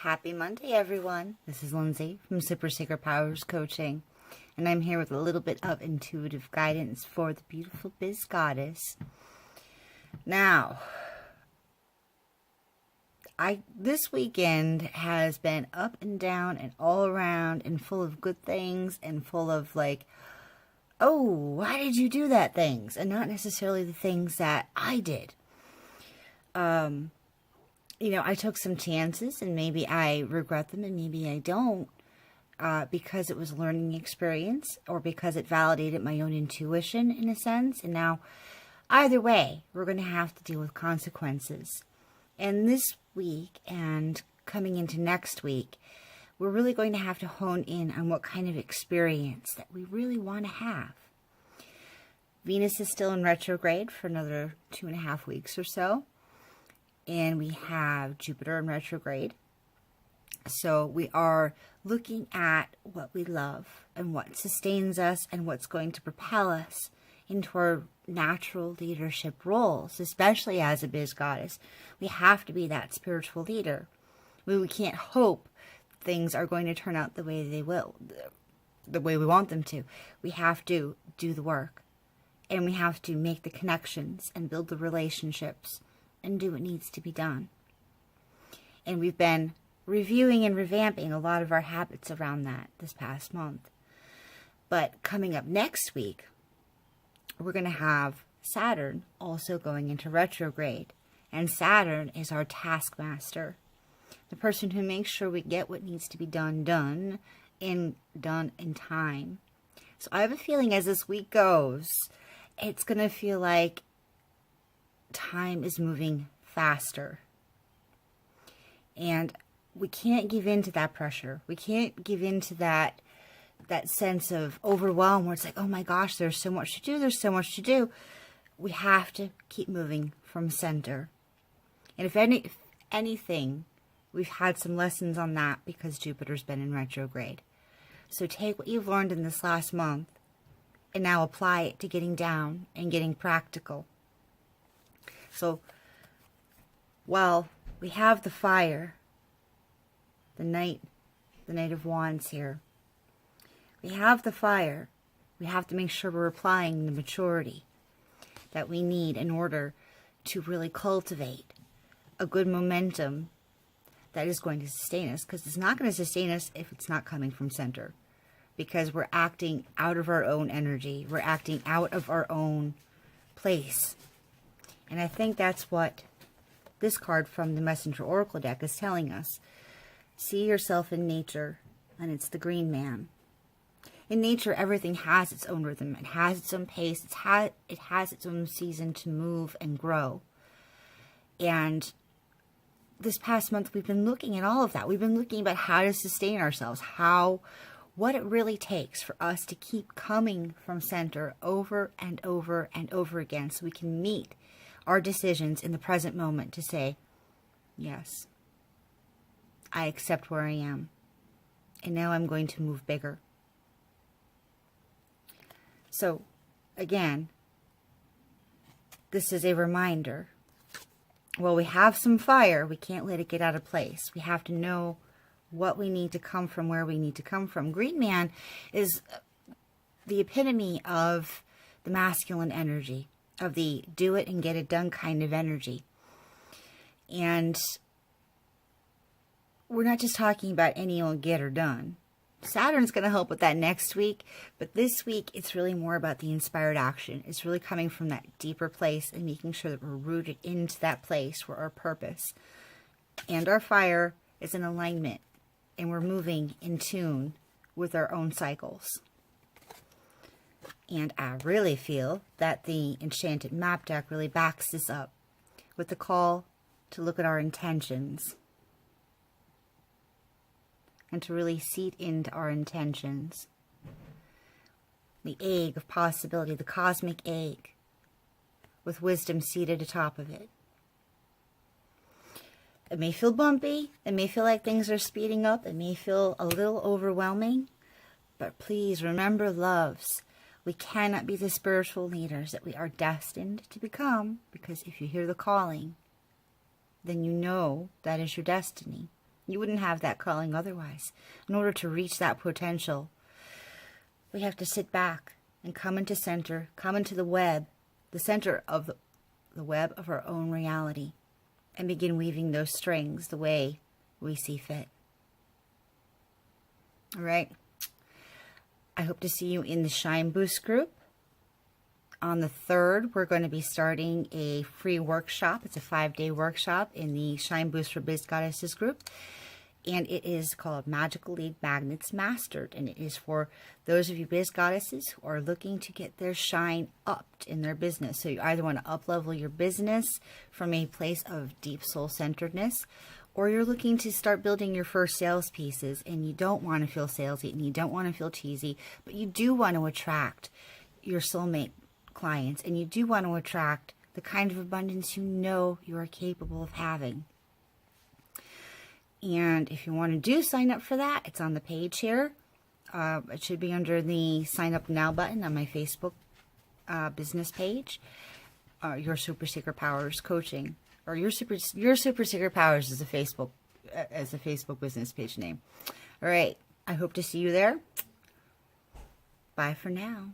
Happy Monday, everyone. This is Lindsay from Super Secret Powers Coaching, and I'm here with a little bit of intuitive guidance for the beautiful Biz Goddess. Now, this weekend has been up and down and all around and full of good things and full of like, oh, why did you do that things? And not necessarily the things that I did. I took some chances and maybe I regret them and maybe I don't because it was a learning experience or because it validated my own intuition in a sense. And now, either way, we're going to have to deal with consequences. And this week and coming into next week, we're really going to have to hone in on what kind of experience that we really want to have. Venus is still in retrograde for another 2.5 weeks or so. And we have Jupiter in retrograde. So we are looking at what we love and what sustains us and what's going to propel us into our natural leadership roles, especially as a biz goddess. We have to be that spiritual leader. We can't hope things are going to turn out the way they will, the way we want them to. We have to do the work. And we have to make the connections and build the relationships and do what needs to be done. And we've been reviewing and revamping a lot of our habits around that this past month. But coming up next week, we're going to have Saturn also going into retrograde. And Saturn is our taskmaster, the person who makes sure we get what needs to be done in time. So I have a feeling as this week goes, it's going to feel like time is moving faster. And we can't give in to that pressure. We can't give in to that sense of overwhelm where it's like, oh my gosh, there's so much to do. There's so much to do. We have to keep moving from center. And if anything, we've had some lessons on that because Jupiter's been in retrograde. So take what you've learned in this last month and now apply it to getting down and getting practical. So, while we have the fire, the Knight of Wands here, we have the fire, we have to make sure we're applying the maturity that we need in order to really cultivate a good momentum that is going to sustain us, because it's not going to sustain us if it's not coming from center, because we're acting out of our own energy, we're acting out of our own place. And I think that's what this card from the Messenger Oracle deck is telling us. See yourself in nature, and it's the Green Man. In nature, everything has its own rhythm. It has its own pace. It has its own season to move and grow. And this past month, we've been looking at all of that. We've been looking about how to sustain ourselves, what it really takes for us to keep coming from center over and over and over again so we can meet our decisions in the present moment to say, yes, I accept where I am. And now I'm going to move bigger. So, again, this is a reminder. While we have some fire, we can't let it get out of place. We have to know what we need to come from, where we need to come from. Green Man is the epitome of the masculine energy, of the do it and get it done kind of energy. And we're not just talking about any old get or done. Saturn's going to help with that next week, but this week it's really more about the inspired action. It's really coming from that deeper place and making sure that we're rooted into that place where our purpose and our fire is in alignment and we're moving in tune with our own cycles. And I really feel that the Enchanted Map deck really backs this up with the call to look at our intentions and to really seed into our intentions. The egg of possibility, the cosmic egg, with wisdom seated atop of it. It may feel bumpy, it may feel like things are speeding up, it may feel a little overwhelming, but please remember, loves, we cannot be the spiritual leaders that we are destined to become, because if you hear the calling, then you know that is your destiny. You wouldn't have that calling otherwise. In order to reach that potential, we have to sit back and come into center, come into the web, the center of the web of our own reality, and begin weaving those strings the way we see fit. All right. I hope to see you in the Shine Boost group. On the 3rd, we're going to be starting a free workshop. It's a 5-day workshop in the Shine Boost for Biz Goddesses group. And it is called Magical Lead Magnets Mastered. And it is for those of you biz goddesses who are looking to get their shine upped in their business. So you either want to up-level your business from a place of deep soul-centeredness, or you're looking to start building your first sales pieces and you don't want to feel salesy and you don't want to feel cheesy, but you do want to attract your soulmate clients and you do want to attract the kind of abundance you know you are capable of having. And if you want to sign up for that, it's on the page here. It should be under the sign up now button on my Facebook business page. Your Super Secret Powers Coaching, or your Super Secret Powers is a Facebook business page name. All right. I hope to see you there. Bye for now.